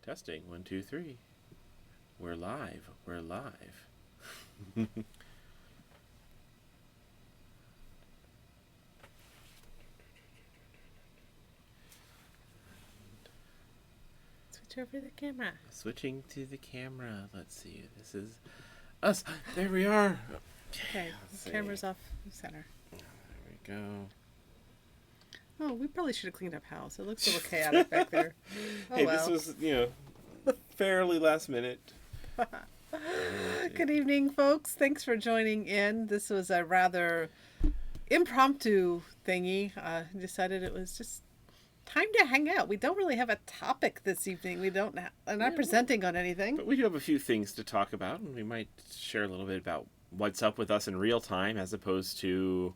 Testing. 1, 2, 3. We're live. We're live. Switch over the camera. Switching to the camera. Let's see. This is us. There we are. Okay, camera's off center. There we go. Oh, we probably should have cleaned up house. It looks a little chaotic back there. Oh, Hey, well. this was, fairly last minute. Good evening, folks. Thanks for joining in. This was a rather impromptu thingy. Decided it was just time to hang out. We don't really have a topic this evening. I'm not presenting on anything. But we do have a few things to talk about, and we might share a little bit about what's up with us in real time as opposed to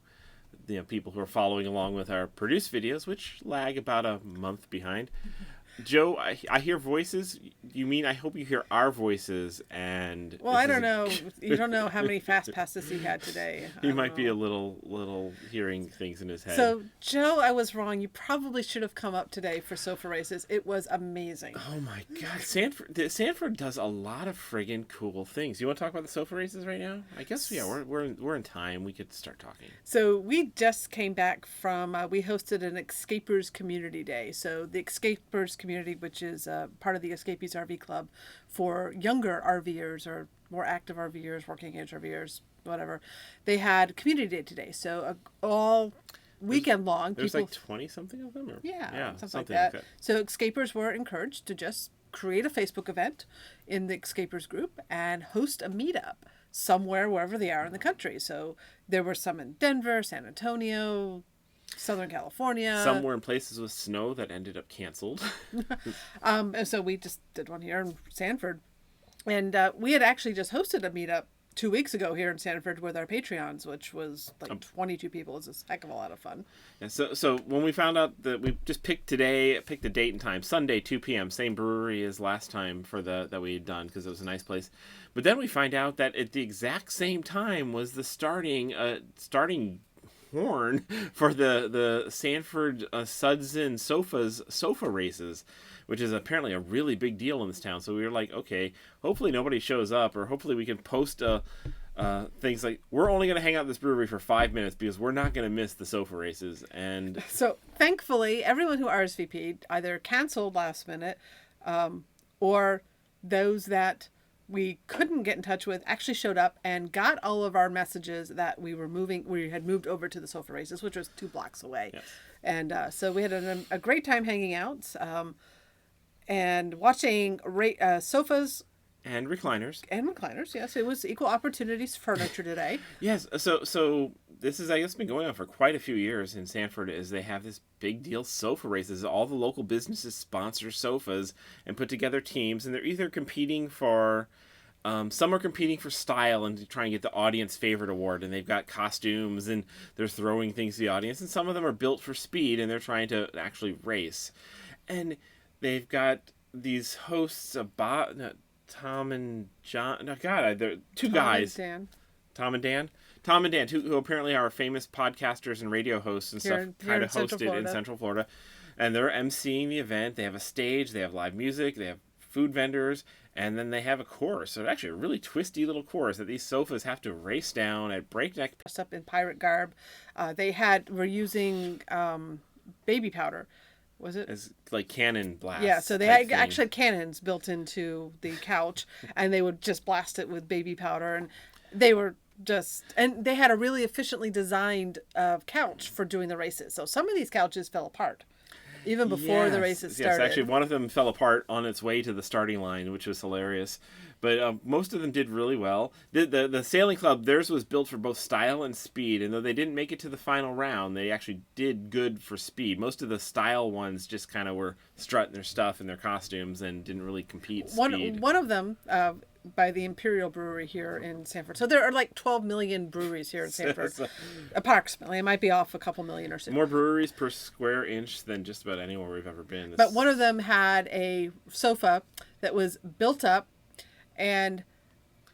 people who are following along with our produced videos, which lag about a month behind. Joe, I hear voices. You mean I hope you hear our voices? And well, I don't know. You don't know how many fast passes he had today. He might be a little hearing things in his head. So, Joe, I was wrong. You probably should have come up today for Sofa Races. It was amazing. Oh my God, Sanford does a lot of friggin' cool things. You want to talk about the Sofa Races right now? I guess we're in time. We could start talking. So we just came back from we hosted an Escapers Community Day. So the Escapers Community, which is part of the Escapees RV Club for younger RVers or more active RVers, working age RVers, whatever. They had Community Day today. So all weekend long. There's like 20-something of them? Yeah, something like that. So Escapers were encouraged to just create a Facebook event in the Escapers group and host a meetup somewhere, wherever they are in the country. So there were some in Denver, San Antonio, Southern California. Some were in places with snow that ended up canceled. And so we just did one here in Sanford. And we had actually just hosted a meetup 2 weeks ago here in Sanford with our Patreons, which was like 22 people. It was a heck of a lot of fun. Yeah, so when we found out that we just picked the date and time, Sunday, 2 p.m., same brewery as last time that we had done because it was a nice place. But then we find out that at the exact same time was the starting horn for the Sanford Suds and Sofa Races, which is apparently a really big deal in this town. So we were like, okay, hopefully nobody shows up, or hopefully we can post things like, we're only going to hang out at this brewery for 5 minutes because we're not going to miss the Sofa Races. And so thankfully, everyone who RSVP'd either canceled last minute or those that we couldn't get in touch with actually showed up and got all of our messages that we had moved over to the Sofa Races, which was 2 blocks away. Yes. And so we had a great time hanging out and watching sofas. And recliners. Yes. It was Equal Opportunities Furniture today. Yes. So this is, I guess, been going on for quite a few years in Sanford, is they have this big deal Sofa Races. All the local businesses sponsor sofas and put together teams, and they're either competing for, some are competing for style and to try and get the audience favorite award, and they've got costumes and they're throwing things to the audience, and some of them are built for speed and they're trying to actually race. And they've got these hosts about Tom and John. No, God, they're two guys. Tom and Dan, who apparently are famous podcasters and radio hosts and stuff, kind of hosted in Central Florida. And they're emceeing the event. They have a stage, they have live music, they have food vendors, and then they have a chorus. So it's actually a really twisty little chorus that these sofas have to race down at breakneck. Dressed up in pirate garb. Were using baby powder. Was it? As like cannon blasts. Yeah, so they actually had cannons built into the couch, and they would just blast it with baby powder, and they had a really efficiently designed couch for doing the races. So some of these couches fell apart even before the races started. Yes, actually one of them fell apart on its way to the starting line, which was hilarious. But most of them did really well. The sailing club, theirs was built for both style and speed, and though they didn't make it to the final round, they actually did good for speed. Most of the style ones just kind of were strutting their stuff in their costumes and didn't really compete speed. One of them, by the Imperial Brewery here in Sanford. So there are like 12 million breweries here in Sanford, approximately. It might be off a couple million or so. More breweries per square inch than just about anywhere we've ever been. But one of them had a sofa that was built up and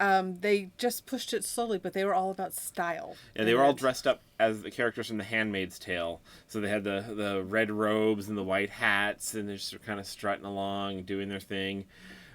They just pushed it slowly, but they were all about style. Yeah, they were all dressed up as the characters from The Handmaid's Tale. So they had the red robes and the white hats, and they're just kind of strutting along, doing their thing.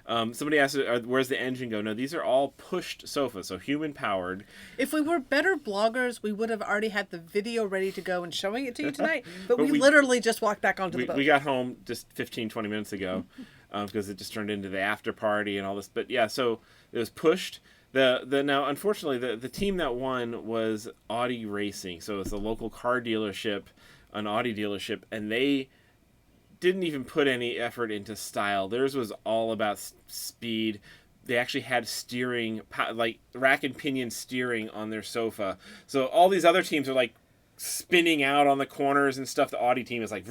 Somebody asked, where's the engine go? No, these are all pushed sofas, so human-powered. If we were better bloggers, we would have already had the video ready to go and showing it to you tonight, but we literally just walked back onto the boat. We got home just 15, 20 minutes ago because it just turned into the after party and all this. But yeah, so it was pushed. Now, unfortunately, the team that won was Audi Racing. So it's a local car dealership, an Audi dealership, and they didn't even put any effort into style. Theirs was all about speed. They actually had steering, like rack and pinion steering on their sofa. So all these other teams are like spinning out on the corners and stuff. The Audi team is like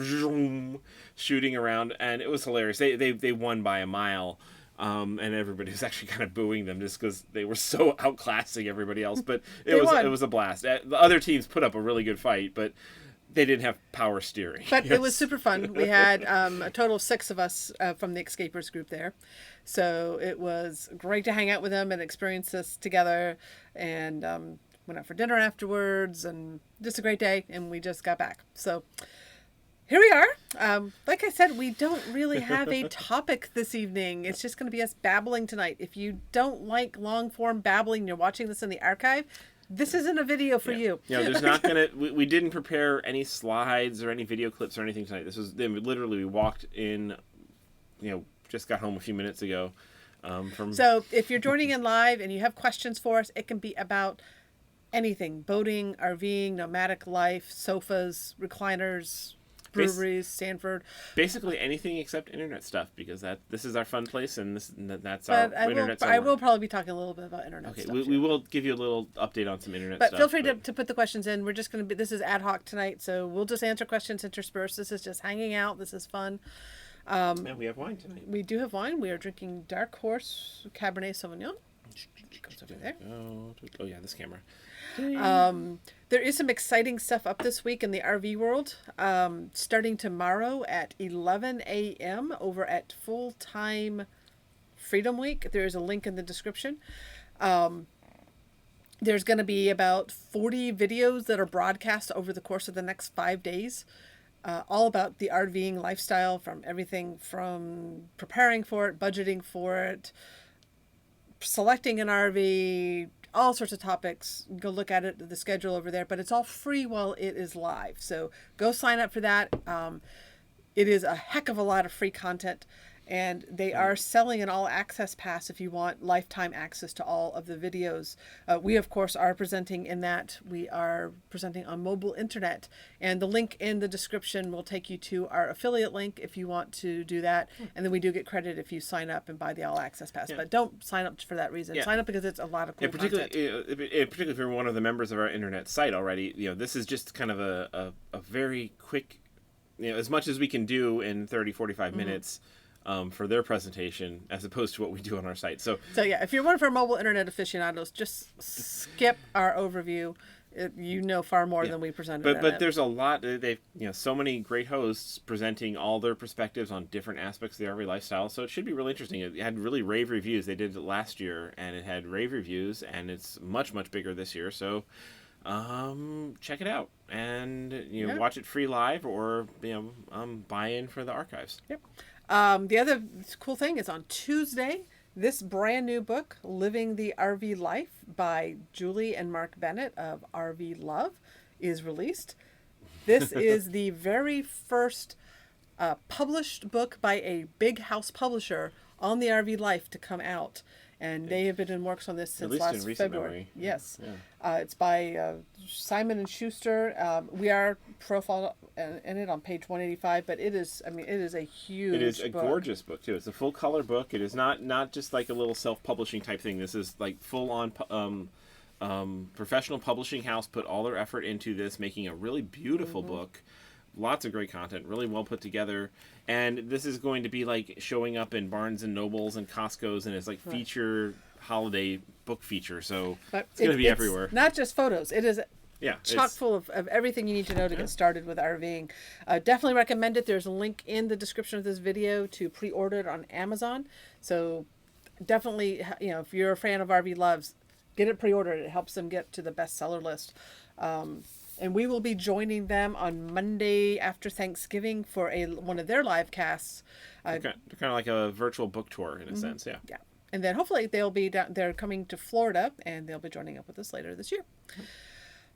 shooting around, and it was hilarious. They won by a mile. And everybody was actually kind of booing them just because they were so outclassing everybody else. But it was a blast. The other teams put up a really good fight, but they didn't have power steering. But it was super fun. We had a total of 6 of us from the Escapers group there. So it was great to hang out with them and experience this together. And went out for dinner afterwards, and just a great day. And we just got back. So here we are. Like I said, we don't really have a topic this evening. It's just going to be us babbling tonight. If you don't like long-form babbling, you're watching this in the archive, this isn't a video for you. Yeah, there's not going to... We didn't prepare any slides or any video clips or anything tonight. This was... Literally, we walked in, just got home a few minutes ago. So if you're joining in live and you have questions for us, it can be about anything. Boating, RVing, nomadic life, sofas, recliners, breweries, Sanford. Basically anything except internet stuff, because this is our fun place, and that's our internet. I will probably be talking a little bit about internet stuff. We will give you a little update on some internet stuff. But feel free to put the questions in. We're just going to be, this is ad hoc tonight, so we'll just answer questions interspersed. This is just hanging out. This is fun. And we have wine tonight. We do have wine. We are drinking Dark Horse Cabernet Sauvignon. It goes over there. Oh yeah, this camera. There is some exciting stuff up this week in the RV world. Starting tomorrow at 11 a.m. over at Full Time Freedom Week. There is a link in the description. There's going to be about 40 videos that are broadcast over the course of the next 5 days. All about the RVing lifestyle, from everything from preparing for it, budgeting for it, selecting an RV, all sorts of topics. Go look at it, the schedule over there, but it's all free while it is live. So go sign up for that. It is a heck of a lot of free content, and they are selling an all access pass if you want lifetime access to all of the videos. We of course are presenting in that. We are presenting on mobile internet, and the link in the description will take you to our affiliate link if you want to do that. And then we do get credit if you sign up and buy the all access pass, but don't sign up for that reason. Sign up because it's a lot of cool content. Particularly if you're one of the members of our internet site already, this is just kind of a very quick, as much as we can do in 30, 45 minutes for their presentation, as opposed to what we do on our site. So yeah, if you're one of our mobile internet aficionados, just skip our overview. You know far more than we presented. But there's a lot. They've so many great hosts presenting all their perspectives on different aspects of the RV lifestyle. So it should be really interesting. It had really rave reviews. They did it last year, and it had rave reviews, and it's much bigger this year. So check it out, and watch it free live, or buy in for the archives. Yep. The other cool thing is on Tuesday, this brand new book, Living the RV Life by Julie and Mark Bennett of RV Love, is released. This is the very first published book by a big house publisher on the RV life to come out. And they have been in works on this since last February. Memory. Yes. Yeah. It's by Simon & Schuster. We are profiled in it on page 185, but it is a huge book. It is a gorgeous book, too. It's a full-color book. It is not just like a little self-publishing type thing. This is like full-on professional publishing house put all their effort into this, making a really beautiful book. Lots of great content, really well put together. And this is going to be like showing up in Barnes and Nobles and Costco's, and it's like feature holiday book feature. So it's going to be everywhere. Not just photos. It is chock full of everything you need to know to get started with RVing. Definitely recommend it. There's a link in the description of this video to pre-order it on Amazon. So definitely, if you're a fan of RV Loves, get it pre-ordered. It helps them get to the bestseller list. And we will be joining them on Monday after Thanksgiving for one of their live casts. They're kind of like a virtual book tour in a sense, yeah. Yeah. And then hopefully they'll be down, they're coming to Florida, and they'll be joining up with us later this year.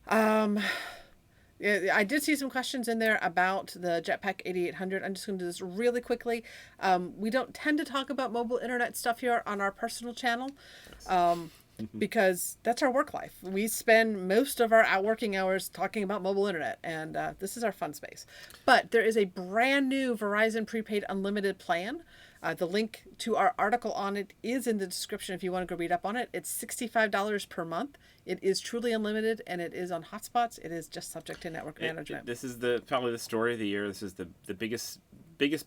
I did see some questions in there about the Jetpack 8800. I'm just going to do this really quickly. We don't tend to talk about mobile internet stuff here on our personal channel. Because that's our work life. We spend most of our working hours talking about mobile internet, and this is our fun space. But there is a brand new Verizon prepaid unlimited plan. The link to our article on it is in the description if you want to go read up on it. It's $65 per month. It is truly unlimited, and it is on hotspots. It is just subject to network management. This is probably the story of the year. This is the biggest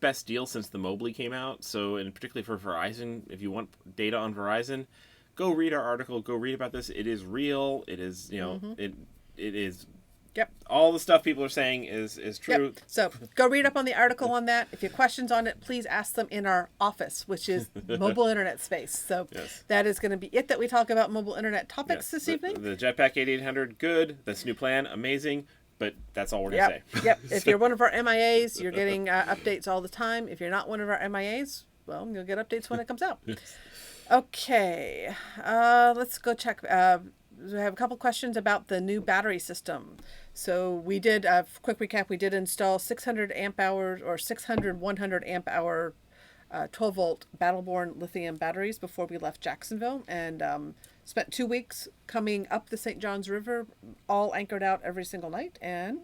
best deal since the Mobley came out. So, and particularly for Verizon, if you want data on Verizon, go read our article. Go read about this. It is real. It is, it is. Yep. All the stuff people are saying is true. Yep. So go read up on the article on that. If you have questions on it, please ask them in our office, which is mobile internet space. So that is going to be it that we talk about mobile internet topics this evening. The Jetpack 8800, good. This new plan, amazing. But that's all we're going to say. Yep. If you're one of our MIAs, you're getting updates all the time. If you're not one of our MIAs, well, you'll get updates when it comes out. Okay, let's go check. We have a couple questions about the new battery system. So we did, quick recap, we did install 600 amp hours or 600 100 amp hour 12 volt Battleborn lithium batteries before we left Jacksonville, and spent 2 weeks coming up the St. Johns River, all anchored out every single night. And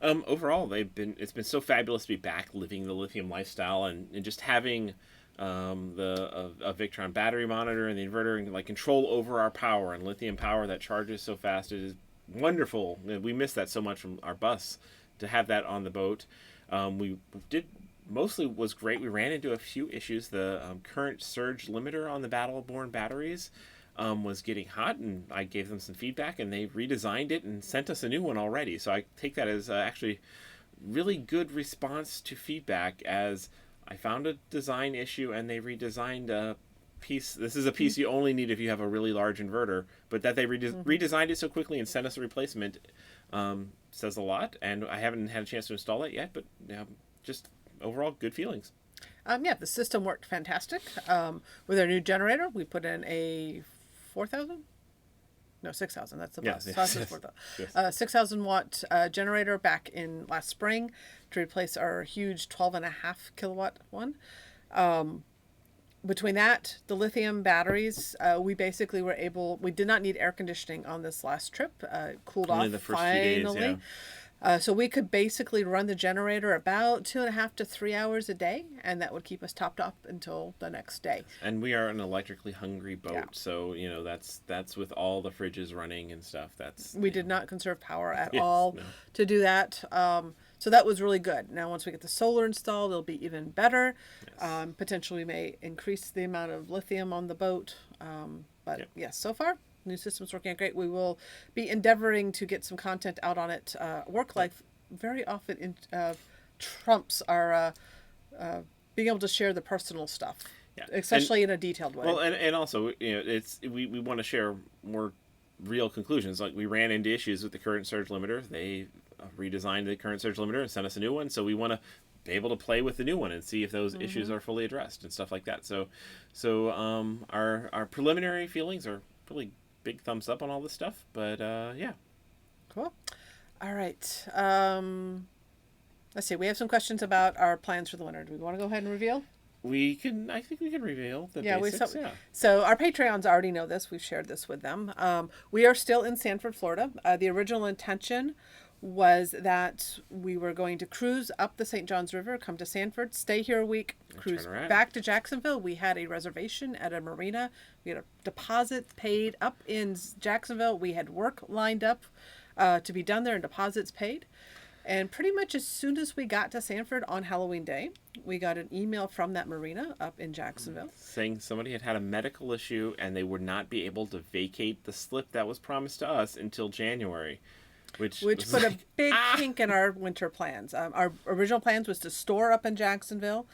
overall, it's been so fabulous to be back living the lithium lifestyle, and just having a Victron battery monitor and the inverter and like control over our power and lithium power that charges so fast. It is wonderful. We miss that so much from our bus, to have that on the boat. We did mostly was great. We ran into a few issues. The current surge limiter on the Battleborn batteries was getting hot, and I gave them some feedback, and they redesigned it and sent us a new one already. So I take that as actually really good response to feedback, as I found a design issue and they redesigned a piece. This is a piece you only need if you have a really large inverter, but that they redesigned it so quickly and sent us a replacement says a lot. And I haven't had a chance to install it yet, but just overall good feelings. The system worked fantastic. With our new generator, we put in a 4,000? No, 6,000. That's the bus. Yes. 6,000 watt generator back in last spring to replace our huge 12.5 kilowatt one. Between that, the lithium batteries, we basically we did not need air conditioning on this last trip. Cooled Only off the first finally. few days, So we could basically run the generator about 2.5 to 3 hours a day, and that would keep us topped up until the next day. And we are an electrically hungry boat, so that's with all the fridges running and stuff. We did not conserve power at all to do that. So that was really good. Now, once we get the solar installed, it'll be even better. Yes. Potentially, we may increase the amount of lithium on the boat. Yes, so far, new system's working out great. We will be endeavoring to get some content out on it. Work life very often trumps our being able to share the personal stuff, especially in a detailed way. Well, and also, we want to share more real conclusions. Like, we ran into issues with the current surge limiter. They redesigned the current surge limiter and sent us a new one, so we want to be able to play with the new one and see if those issues are fully addressed and stuff like that. So our preliminary feelings are really big thumbs up on all this stuff, but cool. All right, let's see, we have some questions about our plans for the winter. Do we want to go ahead and reveal? I think we can reveal the basics. So our Patreons already know this. We've shared this with them. We are still in Sanford, Florida. The original intention was that we were going to cruise up the St. Johns River, come to Sanford, stay here a week, cruise back to Jacksonville. We had a reservation at a marina. We had a deposit paid up in Jacksonville. We had work lined up to be done there and deposits paid. And pretty much as soon as we got to Sanford on Halloween Day, we got an email from that marina up in Jacksonville saying somebody had a medical issue and they would not be able to vacate the slip that was promised to us until January. Which put a big kink in our winter plans. Our original plans was to store up in Jacksonville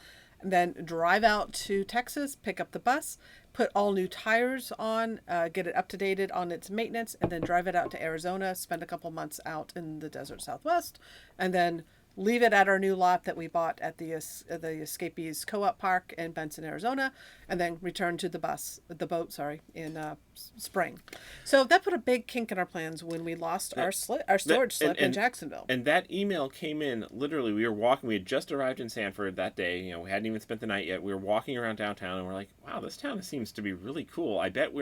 then drive out to Texas, pick up the bus, put all new tires on, get it up to date on its maintenance, and then drive it out to Arizona, spend a couple months out in the desert Southwest, and then leave it at our new lot that we bought at the Escapees Co-op Park in Benson, Arizona, and then return to the boat, in spring. So that put a big kink in our plans when we lost our storage slip in Jacksonville. And that email came in, literally, we were walking, we had just arrived in Sanford that day, we hadn't even spent the night yet. We were walking around downtown and we're like, wow, this town seems to be really cool. I bet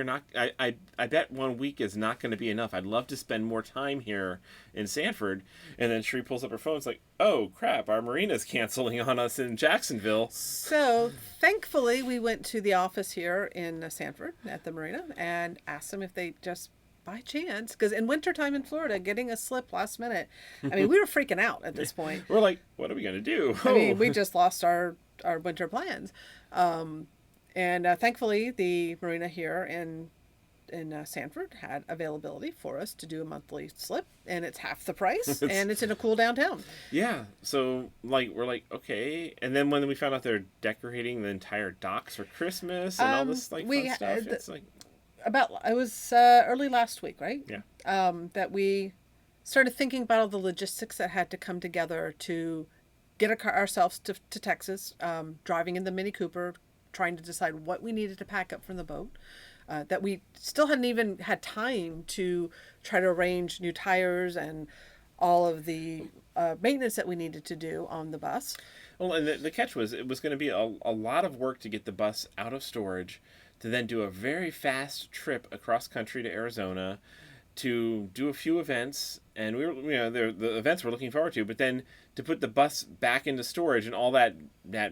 I bet 1 week is not going to be enough. I'd love to spend more time here in Sanford. And then Cherie pulls up her phone. It's like, oh crap, our marina's canceling on us in Jacksonville. So thankfully we went to the office here in Sanford at the marina and asked them if they just by chance, because in wintertime in Florida, getting a slip last minute, I mean, we were freaking out at this point. We're like, what are we going to do? I mean, we just lost our winter plans. And thankfully the marina here in Sanford had availability for us to do a monthly slip, and it's half the price, and it's in a cool downtown. Yeah, so we're like, okay, and then when we found out they're decorating the entire docks for Christmas and all this fun stuff, it's like it was early last week, right? Yeah. That we started thinking about all the logistics that had to come together to get ourselves to Texas, driving in the Mini Cooper, trying to decide what we needed to pack up from the boat. That we still hadn't even had time to try to arrange new tires and all of the maintenance that we needed to do on the bus. Well, and the catch was it was going to be a lot of work to get the bus out of storage, to then do a very fast trip across country to Arizona, to do a few events, and we were, the events we're looking forward to, but then to put the bus back into storage and all that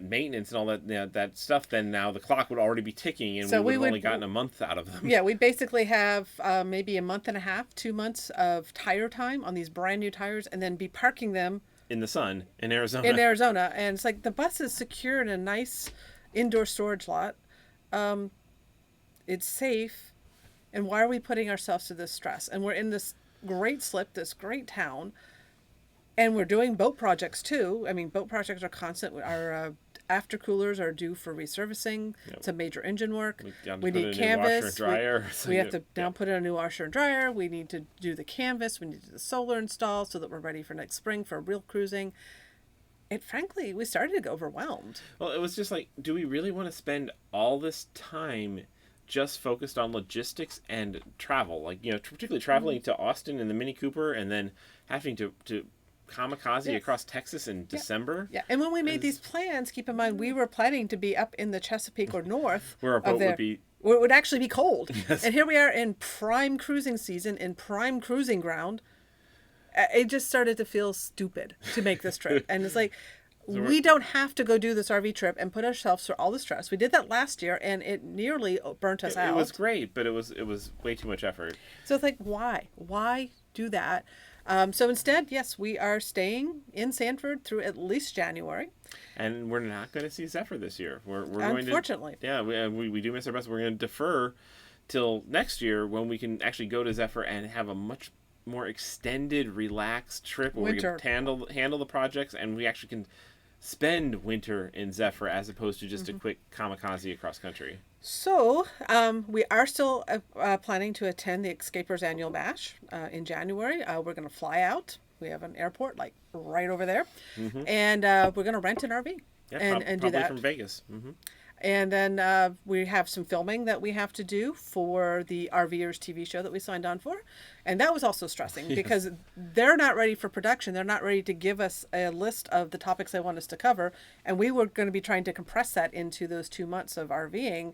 maintenance and all that that stuff, then now the clock would already be ticking, and so we would have only gotten a month out of them. Yeah, we basically have maybe a month and a half, 2 months of tire time on these brand new tires, and then be parking them in the sun in Arizona. And it's like the bus is secure in a nice indoor storage lot. It's safe. And why are we putting ourselves to this stress? And we're in this great slip, this great town, and we're doing boat projects too. I mean, boat projects are constant. Our after coolers are due for resurfacing. Yep. It's a major engine work. We need canvas. We have to now put in a new washer and dryer. We need to do the canvas. We need to do the solar install so that we're ready for next spring for real cruising. And frankly, we started to get overwhelmed. Well, it was just like, do we really want to spend all this time just focused on logistics and travel, particularly traveling to Austin in the Mini Cooper and then having to kamikaze across Texas in December? Yeah, and when we made these plans, keep in mind we were planning to be up in the Chesapeake or north, where our boat would be, where it would actually be cold. Yes. And here we are in prime cruising season, in prime cruising ground. It just started to feel stupid to make this trip, and it's like, we don't have to go do this RV trip and put ourselves through all the stress. We did that last year, and it nearly burnt us out. It was great, but it was way too much effort. So it's like, why? Why do that? So instead, yes, we are staying in Sanford through at least January. And we're not going to see Zephyr this year. We're Unfortunately. Going to, yeah, we do miss our bus. We're going to defer till next year when we can actually go to Zephyr and have a much more extended, relaxed trip where we can handle the projects, and we actually can spend winter in Zephyr as opposed to just a quick kamikaze across country. So we are still planning to attend the Escapers Annual Bash in January. We're going to fly out. We have an airport right over there, and we're going to rent an RV and do that from Vegas. Mm-hmm. And then we have some filming that we have to do for the RVers TV show that we signed on for. And that was also stressing because they're not ready for production. They're not ready to give us a list of the topics they want us to cover. And we were going to be trying to compress that into those 2 months of RVing.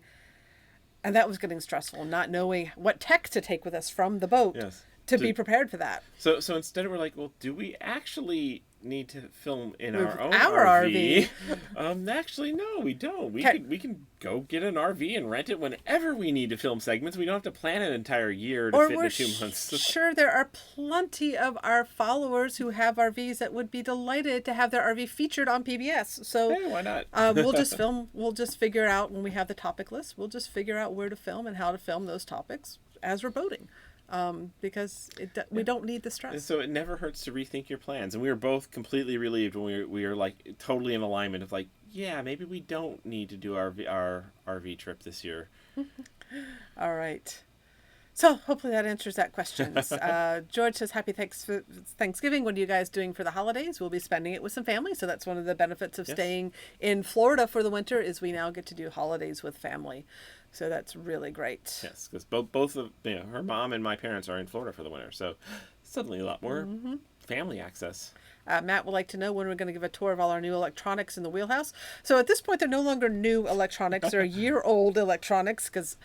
And that was getting stressful, not knowing what tech to take with us from the boat to be prepared for that. So instead we're like, well, do we actually need to film in with our own RV? Actually, no, we don't. We can go get an RV and rent it whenever we need to film segments. We don't have to plan an entire year to fit into 2 months. Sure, there are plenty of our followers who have RVs that would be delighted to have their RV featured on PBS. So hey, why not? We'll just film. We'll just figure out when we have the topic list. We'll just figure out where to film and how to film those topics as we're boating. Because we don't need the stress. So it never hurts to rethink your plans. And we were both completely relieved when we were totally in alignment of yeah, maybe we don't need to do our RV trip this year. All right. So hopefully that answers that question. George says, Happy Thanksgiving. What are you guys doing for the holidays? We'll be spending it with some family. So that's one of the benefits of Yes. staying in Florida for the winter is we now get to do holidays with family. So that's really great. Yes, because both of her mom and my parents are in Florida for the winter, so suddenly a lot more family access. Matt would like to know when we're going to give a tour of all our new electronics in the wheelhouse. So at this point, they're no longer new electronics. They're year-old electronics because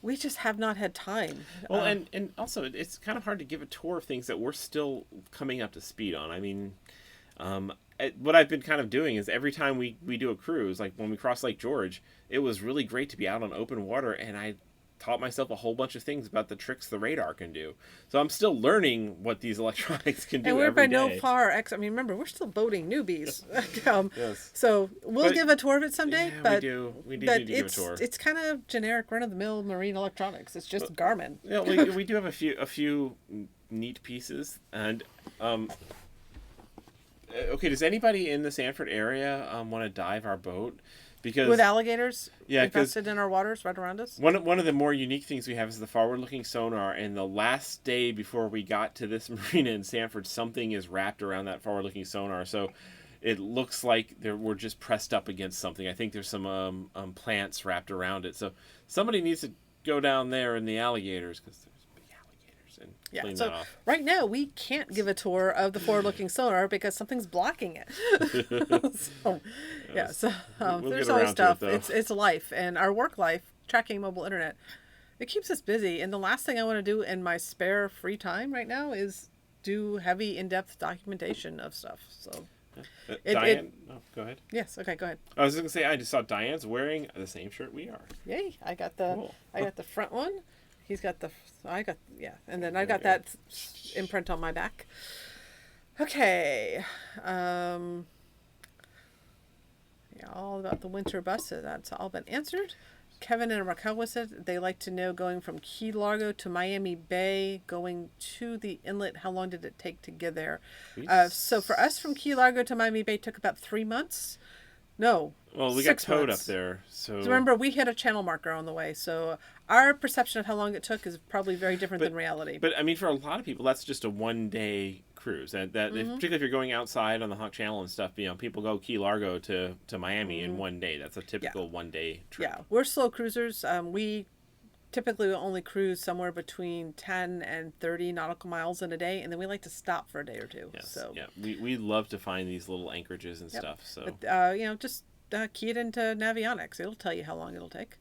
we just have not had time. Well, and also it's kind of hard to give a tour of things that we're still coming up to speed on. I mean, what I've been kind of doing is every time we do a cruise, like when we cross Lake George, it was really great to be out on open water, and I taught myself a whole bunch of things about the tricks the radar can do. So I'm still learning what these electronics can do. And we're every by no day. far I mean, remember, we're still boating newbies. Yes. So we'll But- give a tour of it someday. Yeah, but we do. We do but need to give a tour. it's kind of generic run-of-the-mill marine electronics. It's just Garmin. Yeah, we do have a few neat pieces, and okay. Does anybody in the Sanford area want to dive our boat? Because With alligators Yeah, 'cause- infested in our waters right around us. one of the more unique things we have is the forward-looking sonar. And the last day before we got to this marina in Sanford, something is wrapped around that forward-looking sonar. So it looks like we're just pressed up against something. I think there's some plants wrapped around it. So somebody needs to go down there in the alligators because there's big alligators and clean So that off. right now we can't give a tour of the forward-looking sonar because something's blocking it. So, yeah, so We'll there's get always around to stuff. it, though. It's life, and our work life, tracking mobile internet, it keeps us busy. And the last thing I want to do in my spare free time right now is do heavy, in-depth documentation of stuff. So Diane, go ahead. yes, okay, go ahead. I was just gonna say I just saw Diane's wearing the same shirt we are. Yay! I got the Cool. front one. He's got and then I got that imprint on my back. Okay. All about the winter bus. So that's all been answered. Kevin and Raquel said they like to know going from Key Largo to Miami Bay, going to the inlet. How long did it take to get there? So for us from Key Largo to Miami Bay took about 3 months. No. Well, we got 6 towed months. up there, so Remember, we hit a channel marker on the way, so our perception of how long it took is probably very different than reality. But I mean, for a lot of people, that's just a one-day cruise. Particularly if you're going outside on the Hawk Channel and stuff, people go Key Largo to Miami in one day. That's a typical one-day trip. Yeah, we're slow cruisers. We typically only cruise somewhere between 10 and 30 nautical miles in a day, and then we like to stop for a day or two. Yes. So, Yeah, we love to find these little anchorages and stuff. So but, just key it into Navionics. It'll tell you how long it'll take.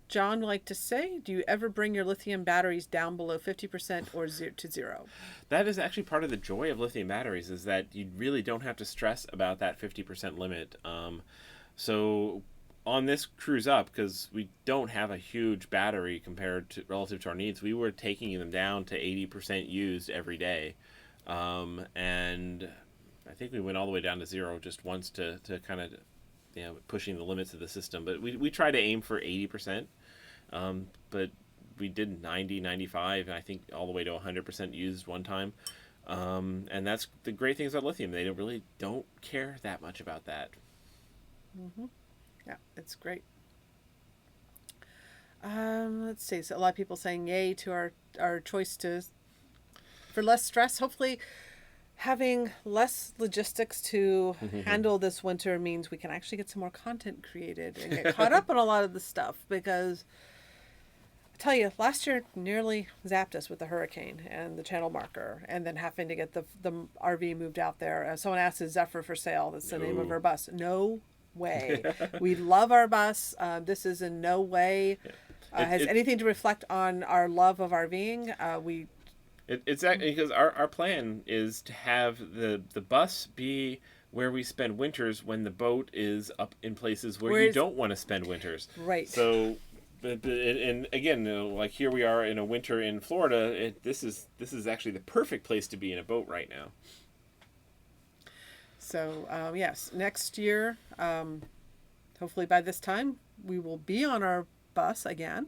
John would like to say, do you ever bring your lithium batteries down below 50% or to zero? that is actually part of the joy of lithium batteries is that you really don't have to stress about that 50% limit. So on this cruise up, because we don't have a huge battery relative to our needs, we were taking them down to 80% used every day. And I think we went all the way down to zero just once to kind of pushing the limits of the system. But we try to aim for 80%. But we did 90, 95, and I think all the way to 100% used one time. And that's the great things about lithium. They really don't care that much about that. Yeah, it's great. Let's see. So a lot of people saying yay to our choice for less stress. Hopefully, having less logistics to handle this winter means we can actually get some more content created and get caught up on a lot of the stuff. Because I tell you, last year nearly zapped us with the hurricane and the channel marker, and then having to get the RV moved out there. Someone asked, "Is Zephyr for sale?" That's the name of our bus. No way. We love our bus. This is in no way has anything to reflect on our love of RVing. It's actually because our plan is to have the bus be where we spend winters when the boat is up in places where you don't want to spend winters. Right. So, and again, like here we are in a winter in Florida. This is actually the perfect place to be in a boat right now. So, yes, next year, hopefully by this time, we will be on our bus again.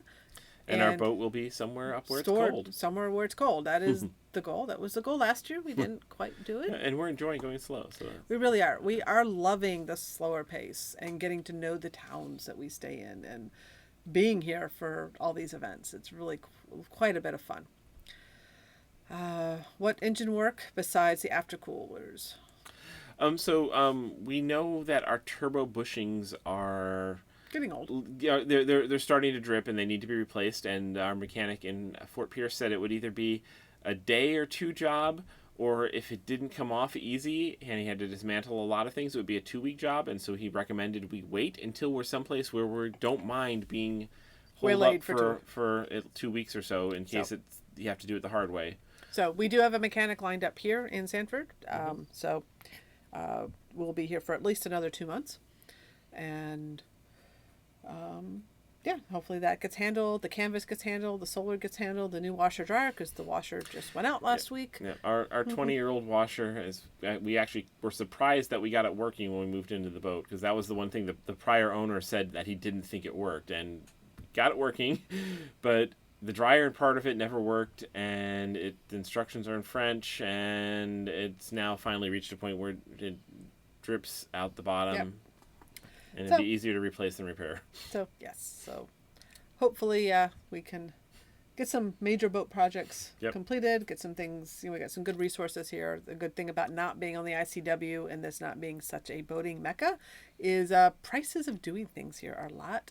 And our boat will be somewhere up where it's stored cold. somewhere where it's cold. That is the goal. That was the goal last year. We didn't quite do it. And we're enjoying going slow. So We really are. We are loving the slower pace and getting to know the towns that we stay in and being here for all these events. It's really quite a bit of fun. What engine work besides the aftercoolers? We know that our turbo bushings are Getting old. Yeah, they're starting to drip and they need to be replaced. And our mechanic in Fort Pierce said it would either be a day or two job, or if it didn't come off easy and he had to dismantle a lot of things, it would be a 2-week job. And so he recommended we wait until we're someplace where we don't mind being holed up for 2 weeks or so in case you have to do it the hard way. So we do have a mechanic lined up here in Sanford. We'll be here for at least another 2 months. And hopefully that gets handled. The canvas gets handled. The solar gets handled. The new washer dryer, because the washer just went out last week. Yeah. Our 20-year-old washer is. We actually were surprised that we got it working when we moved into the boat, because that was the one thing the prior owner said that he didn't think it worked, and got it working, but the dryer part of it never worked, and the instructions are in French, and it's now finally reached a point where it drips out the bottom. Yep. And it'd be easier to replace than repair. So, yes. So, hopefully we can get some major boat projects completed, get some things, we got some good resources here. The good thing about not being on the ICW and this not being such a boating mecca is prices of doing things here are a lot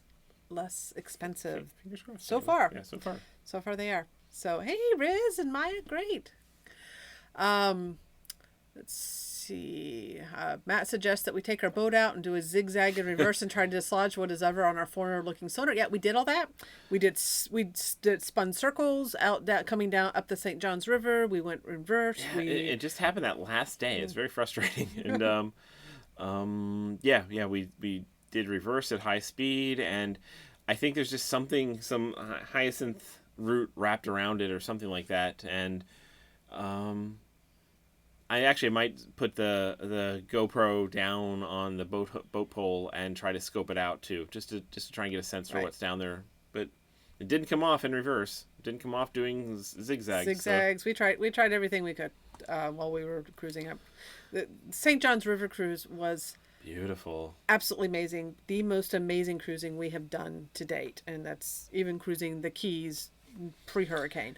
less expensive. Fingers crossed. So far. Yeah, so far. So far they are. So, hey, Riz and Maya, great. Let's see. Matt suggests that we take our boat out and do a zigzag in reverse and try to dislodge what is ever on our forward-looking sonar. Yeah, we did all that. We spun circles out that coming down up the St. Johns River. We went reverse. Yeah, it just happened that last day. It's very frustrating. And we did reverse at high speed, and I think there's just some hyacinth root wrapped around it or something like that, and I actually might put the GoPro down on the boat pole and try to scope it out too, just to try and get a sense for what's down there. But it didn't come off in reverse. It didn't come off doing zigzags. So. We tried everything we could while we were cruising up. The St. John's River cruise was beautiful, absolutely amazing. The most amazing cruising we have done to date, and that's even cruising the Keys pre-hurricane.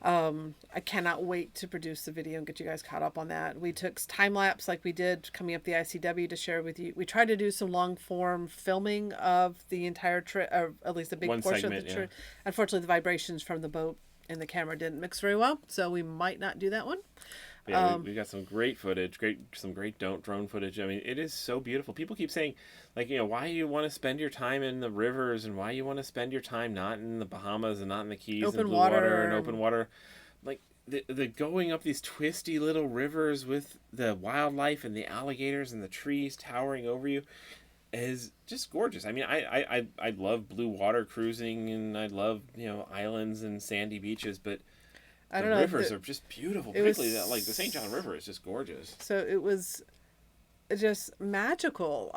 I cannot wait to produce the video and get you guys caught up on that. We took time lapse like we did coming up the ICW to share with you. We tried to do some long form filming of the entire trip, or at least a big portion of the trip. Yeah. Unfortunately, the vibrations from the boat and the camera didn't mix very well, so we might not do that one. Yeah, we got some great footage, some great drone footage. I mean, it is so beautiful. People keep saying, like, why you want to spend your time in the rivers and why you want to spend your time not in the Bahamas and not in the Keys and blue water and open water. Like, the going up these twisty little rivers with the wildlife and the alligators and the trees towering over you is just gorgeous. I mean, I love blue water cruising, and I love, islands and sandy beaches, but the rivers are just beautiful. Particularly like the St. John River is just gorgeous. So it was just magical.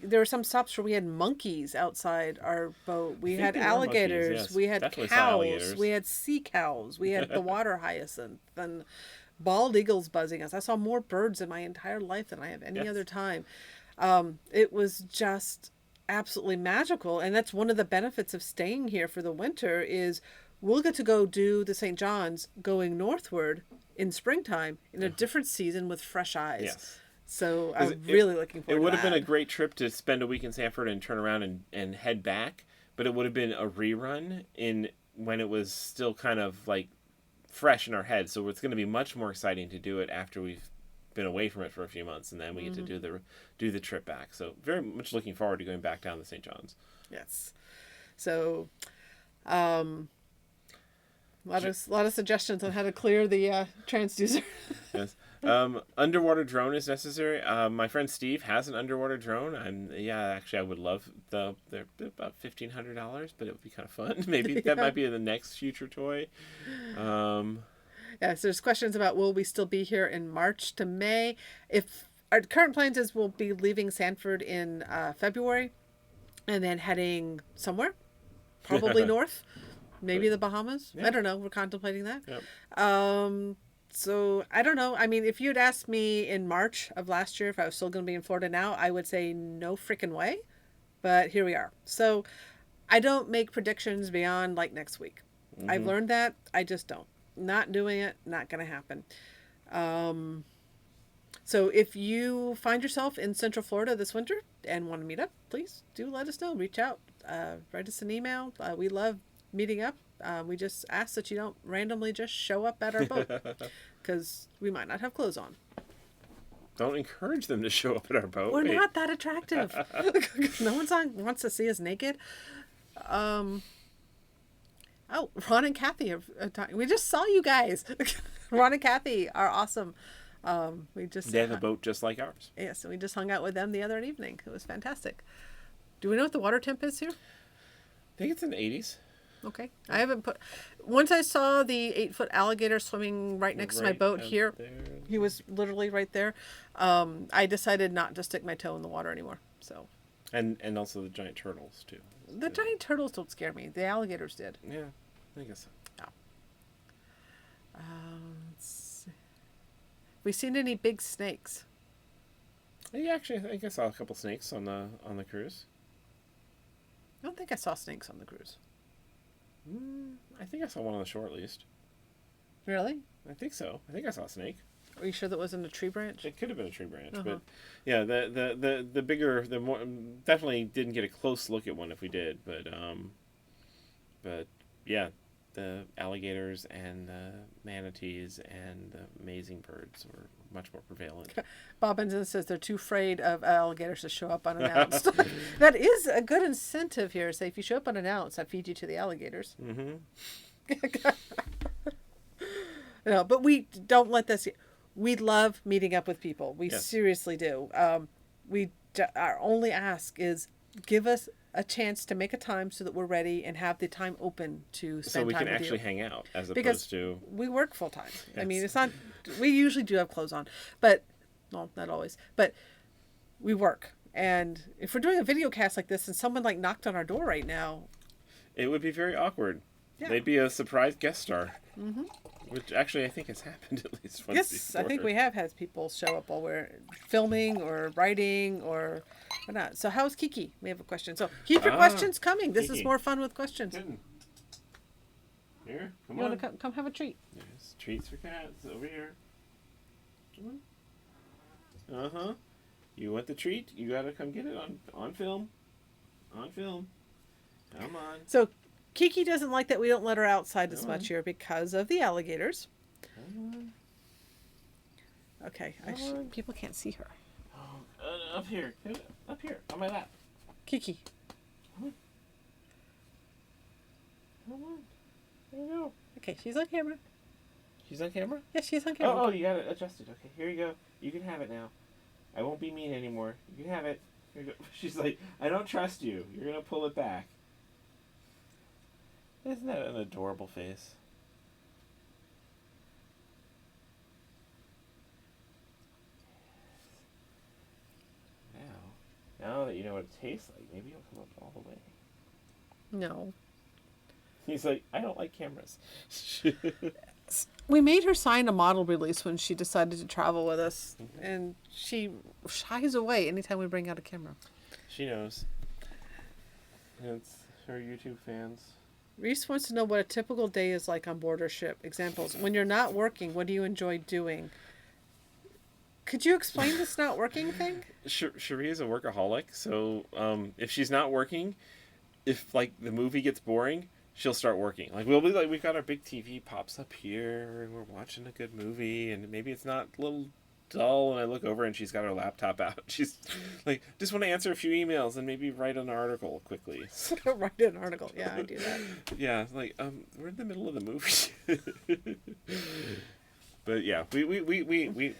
There were some stops where we had monkeys outside our boat. We had alligators. Monkeys, yes. We had cows. We had sea cows. We had the water hyacinth and bald eagles buzzing us. I saw more birds in my entire life than I have any other time. It was just absolutely magical, and that's one of the benefits of staying here for the winter is we'll get to go do the St. John's going northward in springtime in a different season with fresh eyes. Yes. So I'm really looking forward to that. It would have been a great trip to spend a week in Sanford and turn around and head back, but it would have been a rerun when it was still kind of like fresh in our heads. So it's going to be much more exciting to do it after we've been away from it for a few months, and then we get to do the trip back. So very much looking forward to going back down to St. John's. Yes. So a lot of suggestions on how to clear the transducer. Yes. Underwater drone is necessary. My friend Steve has an underwater drone. Actually I would love they're about $1,500, but it would be kind of fun. Maybe that might be the next future toy. So there's questions about will we still be here in March to May. If our current plans is we'll be leaving Sanford in February and then heading somewhere. probably north, maybe But- the Bahamas. Yeah. I don't know. We're contemplating that. Yep. So I don't know. I mean, if you'd asked me in March of last year if I was still going to be in Florida now, I would say no freaking way. But here we are. So I don't make predictions beyond like next week. I've learned that. I just don't. Not doing it. Not going to happen. So if you find yourself in Central Florida this winter and want to meet up, please do let us know. Reach out. Write us an email. We love meeting up. We just ask that you don't randomly just show up at our boat because we might not have clothes on. Don't encourage them to show up at our boat. We're Wait. not that attractive. No one wants to see us naked. Oh, Ron and Kathy are talking. We just saw you guys. Ron and Kathy are awesome. They have a boat just like ours. Yes, we just hung out with them the other evening. It was fantastic. Do we know what the water temp is here? I think it's in the 80s. Okay. I haven't put... Once I saw the 8-foot alligator swimming right next to my boat here, there. he was literally right there. I decided not to stick my toe in the water anymore. So And also the giant turtles, too. the giant turtles don't scare me. The alligators did. Yeah, I guess so. Let's see. We seen any big snakes? Yeah, actually, I think I saw a couple snakes on the cruise. I don't think I saw snakes on the cruise. I think I saw one on the shore at least. Really? I think so. I think I saw a snake. Are you sure that wasn't a tree branch? It could have been a tree branch, but yeah, the bigger, the more, definitely didn't get a close look at one if we did, but yeah, the alligators and the manatees and the amazing birds were much more prevalent. Bob Benson says they're too afraid of alligators to show up unannounced. That is a good incentive here. Say if you show up unannounced, I feed you to the alligators. No, but we don't let this. We love meeting up with people. We Yes. seriously do. Our only ask is give us a chance to make a time so that we're ready and have the time open to spend So we time can with actually you. hang out as Because opposed to we work full time. I mean, Yes. it's not. We usually do have clothes on, but well, not always. But we work, and if we're doing a video cast like this, and someone like knocked on our door right now, it would be very awkward. Yeah. They'd be a surprise guest star, which actually I think has happened at least once yes, before. I think we have had people show up while we're filming or writing or not. So how's Kiki? We have a question. So keep your questions coming. This is Kiki. more fun with questions. Kidding. Here, come You on. want to come have a treat? There's treats for cats over here. Come on. You want the treat? You gotta come get it on film. On film. Come on. So Kiki doesn't like that we don't let her outside as much here because of the alligators. Come on. Okay, Come on. people can't see her. Oh, up here. Up here. On my lap. Kiki. Come on. There you go. Okay, she's on camera. She's on camera? Yes, she's on camera. Oh, you got it adjusted. Okay, here you go. You can have it now. I won't be mean anymore. You can have it. Here you go. She's like, I don't trust you. You're going to pull it back. Isn't that an adorable face? Now that you know what it tastes like, maybe you'll come up all the way. No. He's like, I don't like cameras. We made her sign a model release when she decided to travel with us, and she shies away anytime we bring out a camera. She knows. It's her YouTube fans. Reese wants to know what a typical day is like on board or ship. Examples. When you're not working, what do you enjoy doing? Could you explain this not working thing? Cherie is a workaholic, so if she's not working, if like the movie gets boring, she'll start working. Like we'll be like, we've got our big TV pops up here, and we're watching a good movie, and maybe it's not a little dull, and I look over and she's got her laptop out. She's like, just want to answer a few emails and maybe write an article quickly. Write an article. Yeah, I do that. Yeah, like we're in the middle of the movie. But yeah, we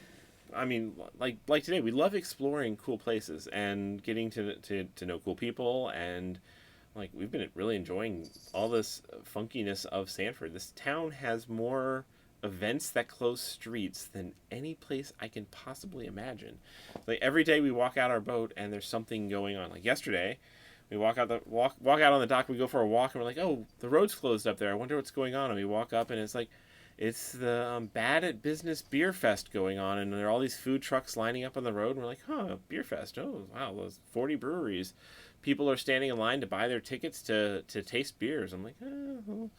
I mean, like today, we love exploring cool places and getting to know cool people, and like we've been really enjoying all this funkiness of Sanford. This town has more events that close streets than any place I can possibly imagine. Like every day we walk out our boat and there's something going on. Like yesterday, We walk out on the dock. We go for a walk, and we're like, "Oh, the road's closed up there. I wonder what's going on." And we walk up, and it's like, it's the Bad at Business Beer Fest going on, and there are all these food trucks lining up on the road. And we're like, "Huh, beer fest? Oh, wow, those 40 breweries. People are standing in line to buy their tickets to taste beers." I'm like, "Oh,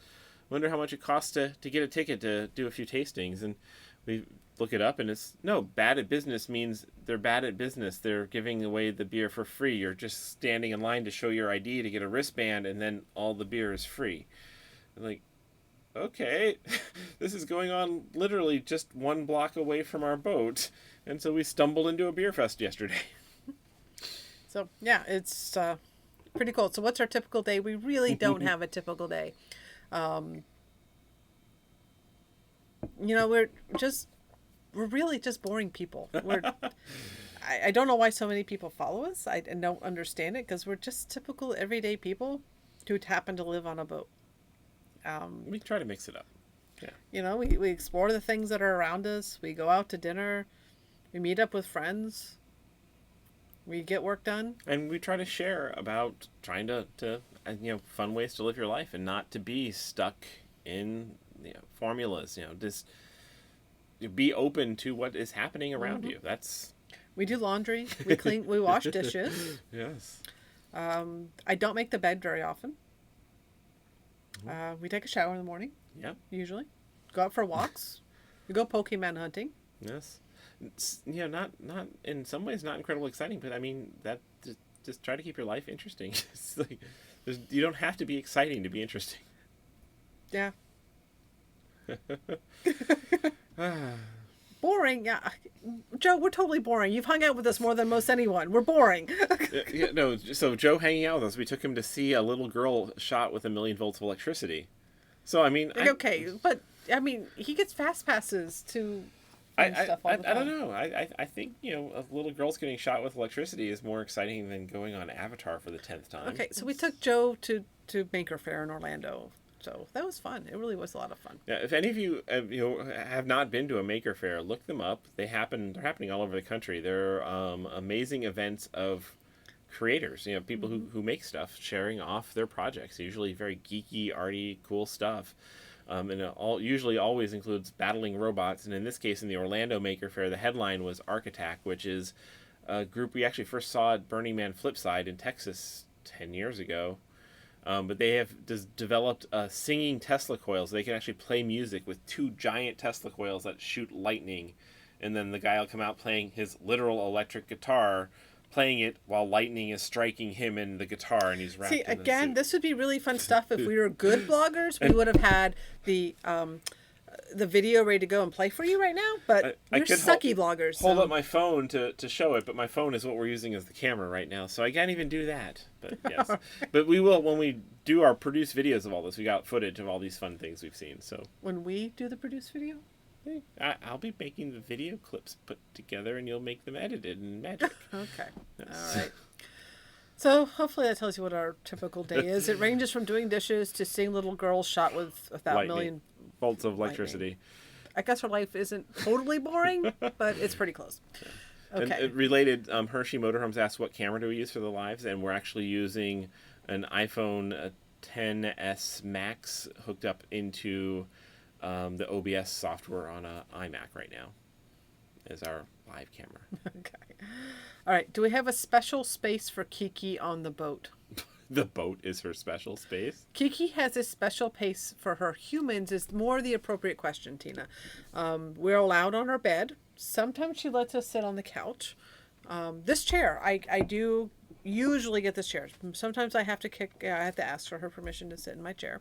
wonder how much it costs to get a ticket to do a few tastings." And we look it up, and it's no, bad at business means they're bad at business. They're giving away the beer for free. You're just standing in line to show your ID to get a wristband, and then all the beer is free. I'm like, okay, this is going on literally just 1 block away from our boat. And so we stumbled into a beer fest yesterday. So yeah, it's pretty cool. So what's our typical day? We really don't have a typical day. We're really just boring people. I don't know why so many people follow us. I don't understand it, because we're just typical everyday people who happen to live on a boat. We try to mix it up. Yeah. We explore the things that are around us. We go out to dinner. We meet up with friends. We get work done. And we try to share about trying to fun ways to live your life and not to be stuck in formulas. Just be open to what is happening around you. We do laundry. We clean. We wash dishes. Yes. I don't make the bed very often. We take a shower in the morning. Yeah. Usually, go out for walks. We go Pokemon hunting. Yes. It's, not in some ways not incredibly exciting, but I mean that just try to keep your life interesting. It's like you don't have to be exciting to be interesting. Yeah. Boring, yeah. Joe, we're totally boring. You've hung out with us more than most anyone. We're boring. No, so Joe hanging out with us, we took him to see a little girl shot with 1,000,000 volts of electricity. So, I mean... Okay, but, I mean, he gets fast passes to stuff all the time. I don't know. I think, a little girl's getting shot with electricity is more exciting than going on Avatar for the 10th time. Okay, so we took Joe to Maker Faire in Orlando. So that was fun. It really was a lot of fun. Yeah, if any of you have not been to a Maker Faire, look them up. They're happening all over the country. They're amazing events of creators, people who make stuff, sharing off their projects. Usually very geeky, arty, cool stuff. And it usually always includes battling robots. And in this case, in the Orlando Maker Faire, the headline was Arc Attack, which is a group we actually first saw at Burning Man Flipside in Texas 10 years ago. But they have developed singing Tesla coils. They can actually play music with 2 giant Tesla coils that shoot lightning. And then the guy will come out playing his literal electric guitar, playing it while lightning is striking him in the guitar, and he's wrapped in again, suit. This would be really fun stuff if we were good bloggers. We would have had the video ready to go and play for you right now, but we're sucky bloggers. Hold up my phone to show it, but my phone is what we're using as the camera right now, so I can't even do that. But yes, but we will when we do our produced videos of all this. We got footage of all these fun things we've seen. So when we do the produced video, I'll be making the video clips put together, and you'll make them edited in Magic. Okay, all right. So hopefully that tells you what our typical day is. It ranges from doing dishes to seeing little girls shot with 1,000,000 volts of electricity. I guess her life isn't totally boring, but it's pretty close. Okay. And related, Hershey Motorhomes asked what camera do we use for the lives, and we're actually using an iPhone XS Max hooked up into the OBS software on an iMac right now as our live camera. Okay. All right. Do we have a special space for Kiki on the boat? The boat is her special space? Kiki has a special place for her. Humans is more the appropriate question, Tina. We're allowed on our bed. Sometimes she lets us sit on the couch. This chair, I do usually get this chair. Sometimes I have to ask for her permission to sit in my chair.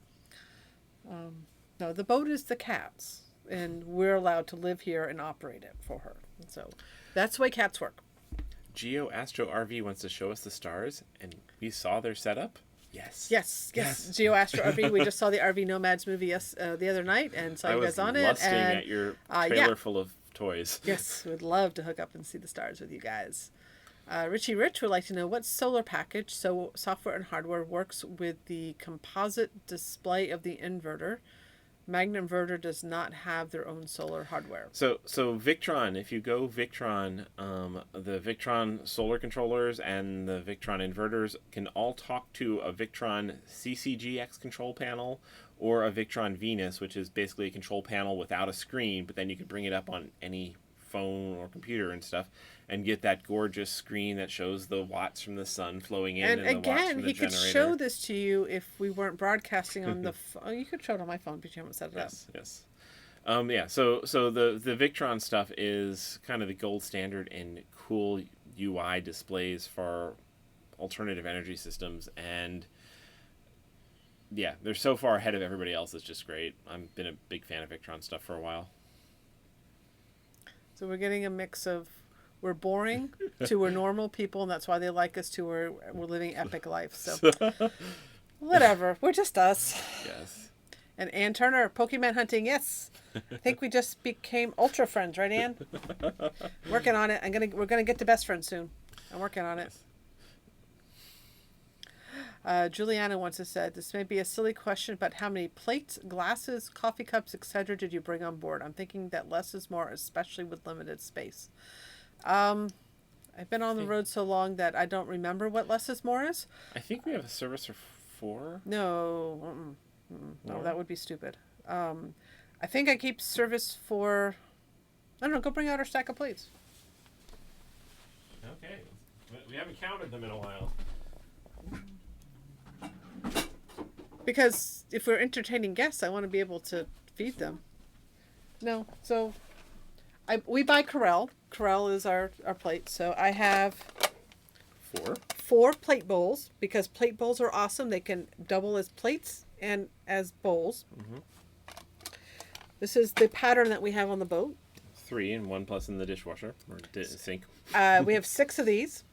No, the boat is the cat's, and we're allowed to live here and operate it for her. So that's the way cats work. Geo Astro RV wants to show us the stars, and we saw their setup. Yes. Geo Astro RV. We just saw the RV Nomads movie the other night, and saw you guys on it. I was lusting at your trailer full of toys. Yes, we'd love to hook up and see the stars with you guys. Richie Rich would like to know what solar package, so software and hardware, works with the composite display of the inverter. Magna Inverter does not have their own solar hardware. So Victron, if you go Victron, the Victron solar controllers and the Victron inverters can all talk to a Victron CCGX control panel or a Victron Venus, which is basically a control panel without a screen, but then you can bring it up on any phone or computer and stuff and get that gorgeous screen that shows the watts from the sun flowing in And the watts again, from the he could generator. show this to you if we weren't broadcasting on the phone. You could show it on my phone, but you haven't set it up. Yes. Yeah, so the Victron stuff is kind of the gold standard in cool UI displays for alternative energy systems, and yeah, they're so far ahead of everybody else. It's just great. I've been a big fan of Victron stuff for a while. So we're getting a mix of we're boring to we're normal people, and that's why they like us, to we're living epic life. So whatever, we're just us. Yes. And Ann Turner, Pokemon hunting, yes. I think we just became ultra friends, right, Ann? Working on it. We're gonna get to best friends soon. I'm working on it. Juliana once has said, this may be a silly question, but how many plates, glasses, coffee cups, etc. did you bring on board? I'm thinking that less is more, especially with limited space. I've been on the road so long that I don't remember what less is more is. I think we have a service for 4. No. No, that would be stupid. I think I keep service for, I don't know, go bring out our stack of plates. Okay. We haven't counted them in a while. Because if we're entertaining guests, I want to be able to feed them. No, so we buy Corel. Corel is our plate. So I have 4 plate bowls, because plate bowls are awesome. They can double as plates and as bowls. Mm-hmm. This is the pattern that we have on the boat. 3 and 1 plus in the dishwasher or sink. We have 6 of these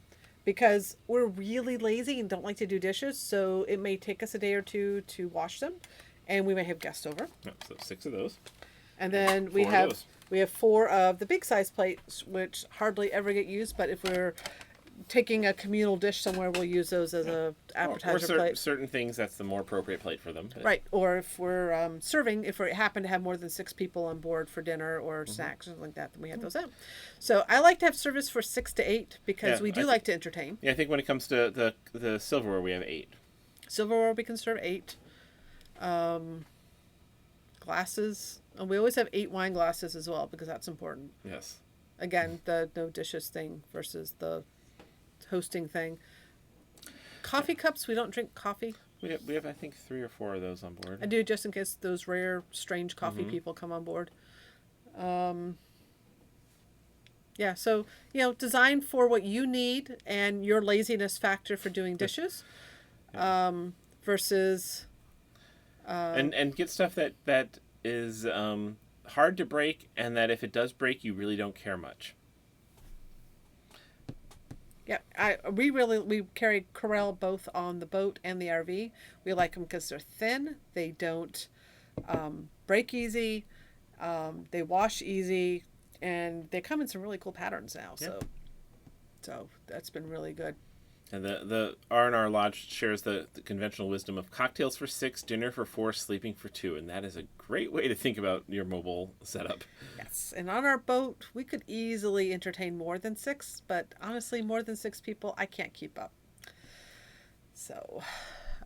because we're really lazy and don't like to do dishes. So it may take us a day or two to wash them, and we may have guests over. Oh, so 6 of those. And then we have 4 of the big size plates, which hardly ever get used. But if we're taking a communal dish somewhere, we'll use those as a appetizer plate. Certain things, that's the more appropriate plate for them. But. Right. Or if we're serving, if we happen to have more than 6 people on board for dinner or snacks or something like that, then we have those out. So I like to have service for 6 to 8 because we do like to entertain. Yeah, I think when it comes to the silverware, we have 8. Silverware, we can serve 8. Glasses, and we always have 8 wine glasses as well because that's important. Yes. Again, the no dishes thing versus the hosting thing. Coffee cups, we don't drink coffee. We have I think 3 or 4 of those on board. I do, just in case those rare strange coffee people come on board. Yeah, so design for what you need and your laziness factor for doing dishes, versus and get stuff that is hard to break, and that if it does break, you really don't care much. Yeah, we carry Corel both on the boat and the RV. We like them because they're thin. They don't break easy. They wash easy, and they come in some really cool patterns now. So that's been really good. And the R&R Lodge shares the conventional wisdom of cocktails for 6, dinner for 4, sleeping for 2, and that is a great way to think about your mobile setup. Yes, and on our boat, we could easily entertain more than 6, but honestly, more than 6 people, I can't keep up. So,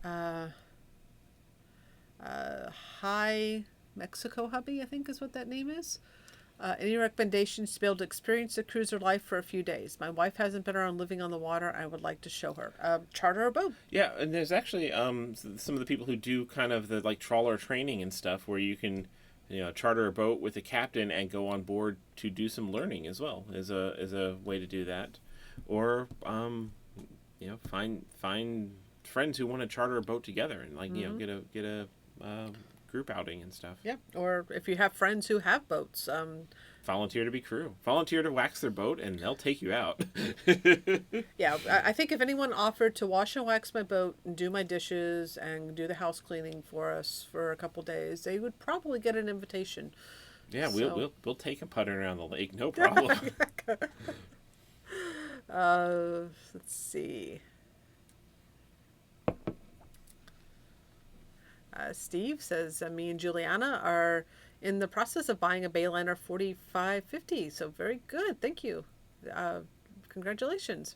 Hi Mexico Hubby, I think is what that name is. Any recommendations to be able to experience the cruiser life for a few days? My wife hasn't been around living on the water. I would like to show her. Charter a boat. Yeah, and there's actually some of the people who do kind of the trawler training and stuff where you can charter a boat with a captain and go on board to do some learning as well as a way to do that, or find friends who want to charter a boat together and get a group outing and stuff. Yeah, or if you have friends who have boats, volunteer to be crew. Volunteer to wax their boat, and they'll take you out. Yeah, I think if anyone offered to wash and wax my boat and do my dishes and do the house cleaning for us for a couple days, they would probably get an invitation. Yeah, we'll take a putter around the lake, no problem. Let's see. Steve says, me and Juliana are in the process of buying a Bayliner 4550. So very good. Thank you. Congratulations.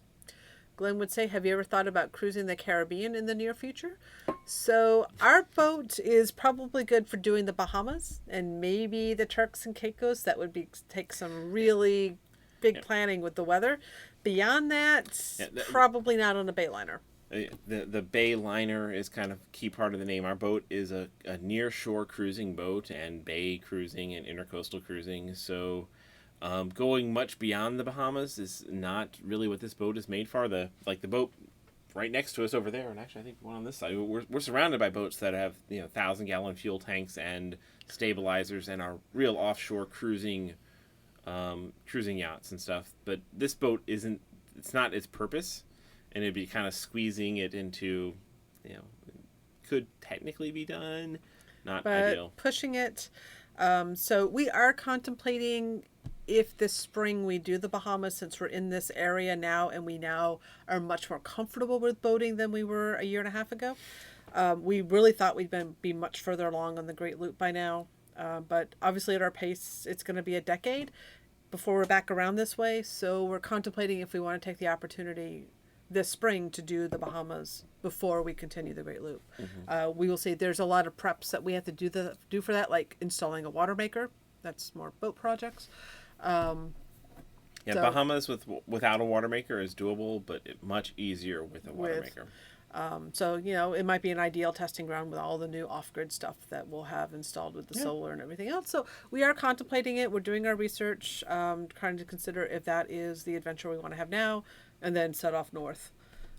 Glenn would say, have you ever thought about cruising the Caribbean in the near future? So our boat is probably good for doing the Bahamas and maybe the Turks and Caicos. That would take some really big planning with the weather. Beyond that, probably not on a Bayliner. The Bayliner is kind of a key part of the name. Our boat is a near-shore cruising boat and bay cruising and intercoastal cruising. So going much beyond the Bahamas is not really what this boat is made for. The boat right next to us over there, and actually I think one on this side, we're surrounded by boats that have 1,000-gallon fuel tanks and stabilizers and are real offshore cruising yachts and stuff. But this boat it's not its purpose. And it'd be kind of squeezing it into, could technically be done, not ideal. Pushing it. So we are contemplating if this spring we do the Bahamas, since we're in this area now and we now are much more comfortable with boating than we were a year and a half ago. We really thought we'd be much further along on the Great Loop by now. But obviously at our pace, it's going to be a decade before we're back around this way. So we're contemplating if we want to take the opportunity this spring to do the Bahamas before we continue the Great Loop. Mm-hmm. We will see there's a lot of preps that we have to do for that, like installing a water maker. That's more boat projects. Bahamas without a water maker is doable, but much easier with a water maker. So, it might be an ideal testing ground with all the new off-grid stuff that we'll have installed with the solar and everything else. So we are contemplating it. We're doing our research, trying to consider if that is the adventure we want to have now and then set off north,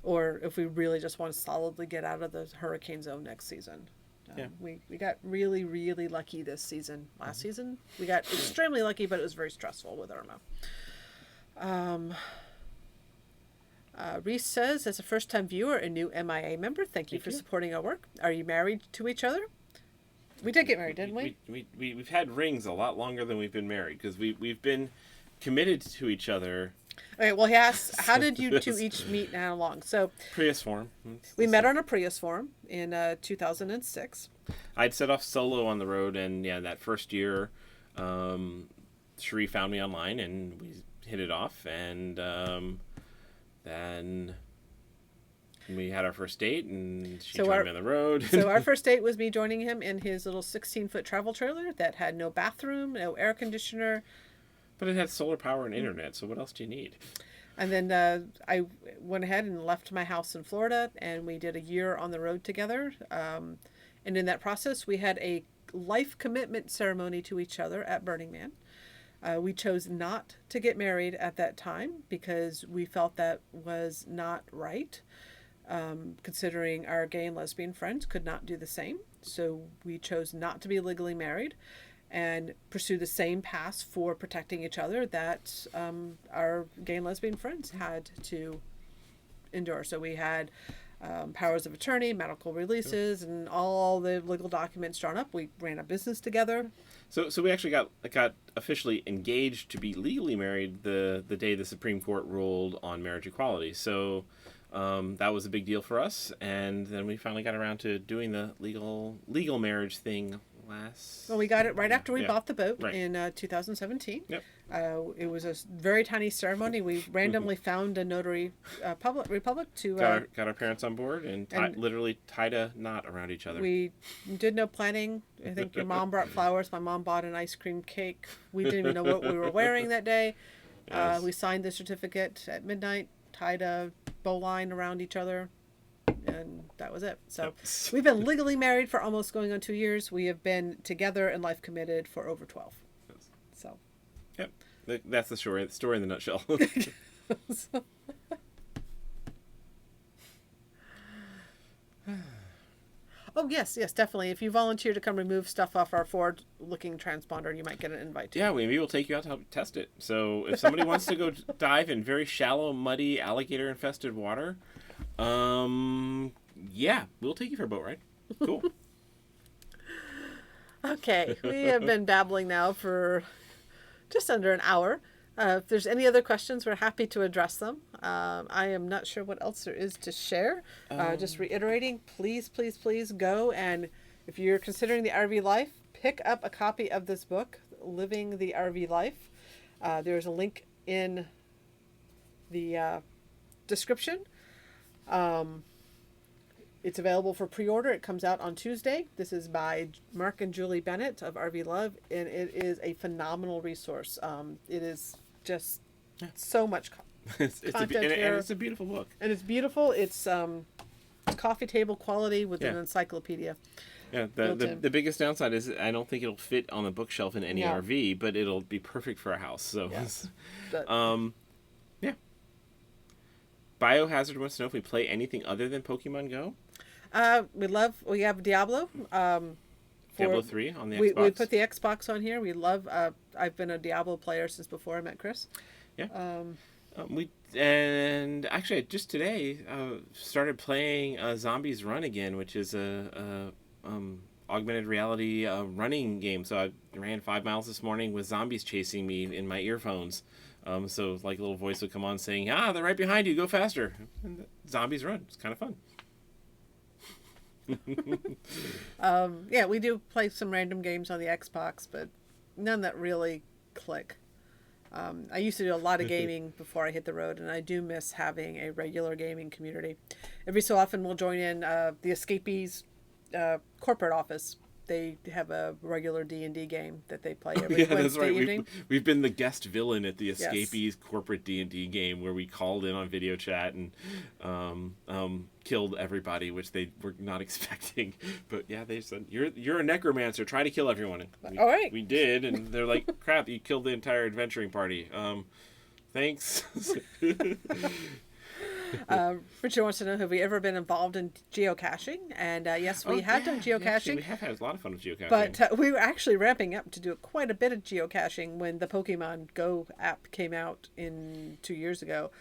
or if we really just want to solidly get out of the hurricane zone next season. We got really, really lucky this season. Last season, we got extremely lucky, but it was very stressful with Irma. Reese says, as a first-time viewer, a new MIA member, thank you for supporting our work. Are you married to each other? We did get married, didn't we? We've had rings a lot longer than we've been married, because we've been committed to each other. Okay, well, he asks, how did you two each meet and how long? So Prius forum. We met on a Prius forum in 2006. I'd set off solo on the road, and that first year, Cherie found me online, and we hit it off, and then we had our first date, and she joined me on the road. So our first date was me joining him in his little 16-foot travel trailer that had no bathroom, no air conditioner. But it had solar power and internet, so what else do you need? And then I went ahead and left my house in Florida, and we did a year on the road together. And in that process, we had a life commitment ceremony to each other at Burning Man. We chose not to get married at that time because we felt that was not right, considering our gay and lesbian friends could not do the same. So we chose not to be legally married and pursue the same path for protecting each other that our gay and lesbian friends had to endure. So we had powers of attorney, medical releases, and all the legal documents drawn up. We ran a business together. So we actually got officially engaged to be legally married the day the Supreme Court ruled on marriage equality. So that was a big deal for us, and then we finally got around to doing the legal marriage thing last. Well, we got it right after we bought the boat in 2017. Yep. It was a very tiny ceremony. We randomly found a notary republic to got our parents on board and literally tied a knot around each other. We did no planning. I think your mom brought flowers. My mom bought an ice cream cake. We didn't even know what we were wearing that day. Yes. We signed the certificate at midnight, tied a bowline around each other, and that was it. So we've been legally married for almost going on 2 years. We have been together and life committed for over 12. Yes. So. Yep. That's the story. The story in the nutshell. Oh, yes, definitely. If you volunteer to come remove stuff off our forward-looking transponder, you might get an invite. Yeah, maybe we'll take you out to help test it. So if somebody wants to go dive in very shallow, muddy, alligator-infested water, yeah, we'll take you for a boat ride. Cool. Okay, we have been babbling now for just under an hour. If there's any other questions, we're happy to address them. I am not sure what else there is to share. Just reiterating, please go and If you're considering the RV life, pick up a copy of this book, Living the RV Life. There's a link in the description. It's available for pre-order. It comes out on Tuesday. This is by Mark and Julie Bennett of RV Love, and it is a phenomenal resource. It is just so much content here. And it's a beautiful book. And it's beautiful. It's coffee table quality with an encyclopedia. Yeah, the biggest downside is I don't think it'll fit on the bookshelf in any RV, but it'll be perfect for a house. So, yeah. Biohazard wants to know if we play anything other than Pokemon Go. We have Diablo. Diablo 3 on the Xbox. We put the Xbox on here. We love, I've been a Diablo player since before I met Chris. Yeah. And actually just today started playing Zombies Run again, which is a augmented reality running game. So I ran 5 miles this morning with zombies chasing me in my earphones. So like a little voice would come on saying, they're right behind you, go faster. And the zombies run. It's kind of fun. We do play some random games on the Xbox, but none that really click. I used to do a lot of gaming before I hit the road, and I do miss having a regular gaming community. Every so often we'll join in the Escapees corporate office. They have a regular D&D game that they play every Wednesday evening. We've been the guest villain at the Escapees corporate D&D game where we called in on video chat and killed everybody, which they were not expecting. But yeah, they said, you're a necromancer, try to kill everyone. All right. We did, and they're like, crap, you killed the entire adventuring party. Thanks. Richard wants to know, have we ever been involved in geocaching? And yes, we have done geocaching. Actually, we have had a lot of fun with geocaching. But we were actually ramping up to do quite a bit of geocaching when the Pokemon Go app came out 2 years ago.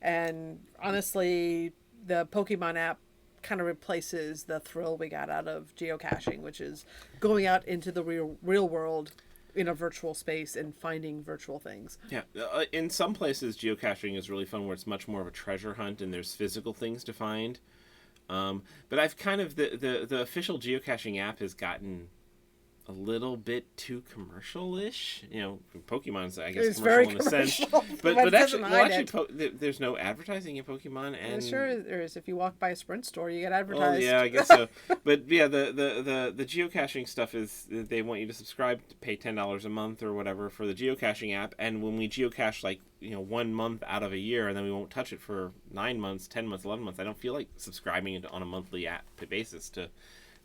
And honestly, the Pokemon app kind of replaces the thrill we got out of geocaching, which is going out into the real world in a virtual space and finding virtual things. Yeah, in some places geocaching is really fun where it's much more of a treasure hunt and there's physical things to find. But I've kind of the official geocaching app has gotten a little bit too commercial-ish. Pokemon's I guess it's commercial very in a sense, but actually, there's no advertising in Pokemon, and sure there is. If you walk by a Sprint store, you get advertised. Oh yeah, I guess so. But yeah, the geocaching stuff is they want you to subscribe, to pay $10 a month or whatever for the geocaching app, and when we geocache 1 month out of a year, and then we won't touch it for 9 months, 10 months, 11 months. I don't feel like subscribing on a monthly app basis to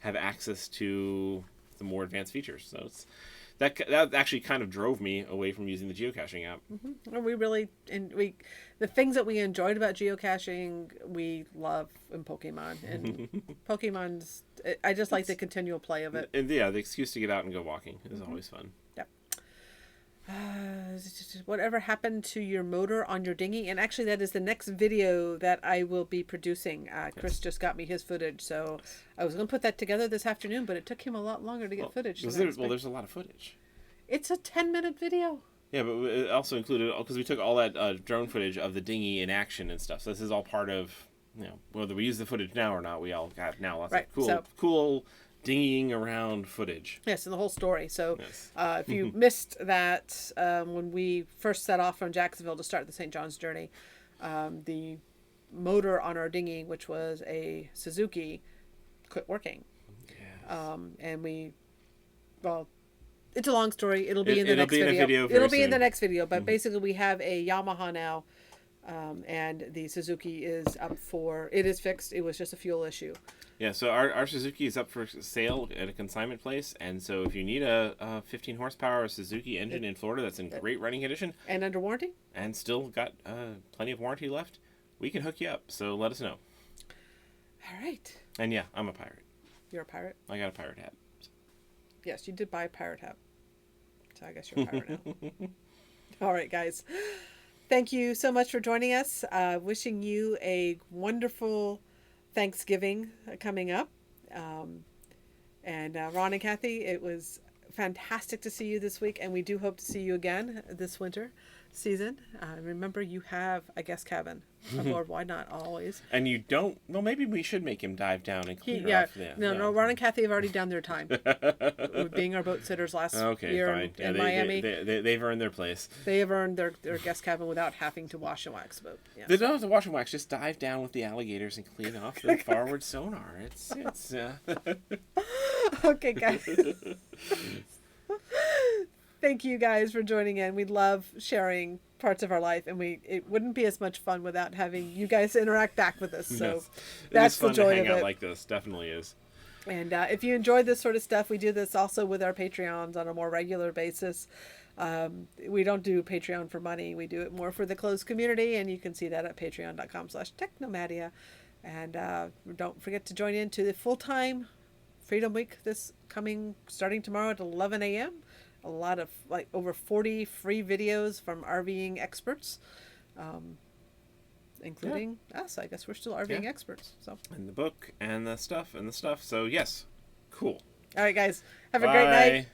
have access to the more advanced features. So that actually kind of drove me away from using the geocaching app. Mm-hmm. And the things that we enjoyed about geocaching, we love in Pokemon. And Pokemon's, I just like the continual play of it. And yeah, the excuse to get out and go walking is always fun. Yep. Whatever happened to your motor on your dinghy? And actually, that is the next video that I will be producing. Chris just got me his footage, so I was going to put that together this afternoon, but it took him a lot longer to get footage. There's a lot of footage. It's a 10-minute video. Yeah, but it also included, because we took all that drone footage of the dinghy in action and stuff. So this is all part of, whether we use the footage now or not, we all got now lots of cool dinghying around footage. Yes, and the whole story. So if you missed that, when we first set off from Jacksonville to start the St. John's journey, the motor on our dinghy, which was a Suzuki, quit working. Yes. And it's a long story. It'll be in the next video. It'll be in the next video. But basically, we have a Yamaha now, and the Suzuki is up for. It is fixed. It was just a fuel issue. Yeah, so our Suzuki is up for sale at a consignment place, and so if you need a 15 horsepower Suzuki engine in Florida that's in great running condition and under warranty, and still got plenty of warranty left, we can hook you up. So let us know. All right. And yeah, I'm a pirate. You're a pirate? I got a pirate hat. Yes, you did buy a pirate hat. So I guess you're a pirate now. All right, guys. Thank you so much for joining us. Wishing you a wonderful Thanksgiving coming up. And Ron and Kathy, it was fantastic to see you this week, and we do hope to see you again this winter season. Remember, you have a guest cabin aboard. Why not always? And you don't. Well, maybe we should make him dive down and clean off. No. Ron and Kathy have already done their time. Being our boat sitters last year in Miami. They've earned their place. They have earned their guest cabin without having to wash and wax the boat. Yes. They don't have to wash and wax. Just dive down with the alligators and clean off the forward sonar. It's. Okay, guys. Thank you guys for joining in. We love sharing parts of our life, and it wouldn't be as much fun without having you guys interact back with us. So yes. that's the joy to hang of out it. like this. Definitely is. And if you enjoy this sort of stuff, we do this also with our Patreons on a more regular basis. We don't do Patreon for money. We do it more for the closed community, and you can see that at patreon.com/technomadia. And don't forget to join in to the full-time Freedom Week starting tomorrow at 11 a.m. A lot of over 40 free videos from RVing experts, including us. I guess we're still RVing experts. So and the book and the stuff. So yes, cool. All right, guys, have a great night.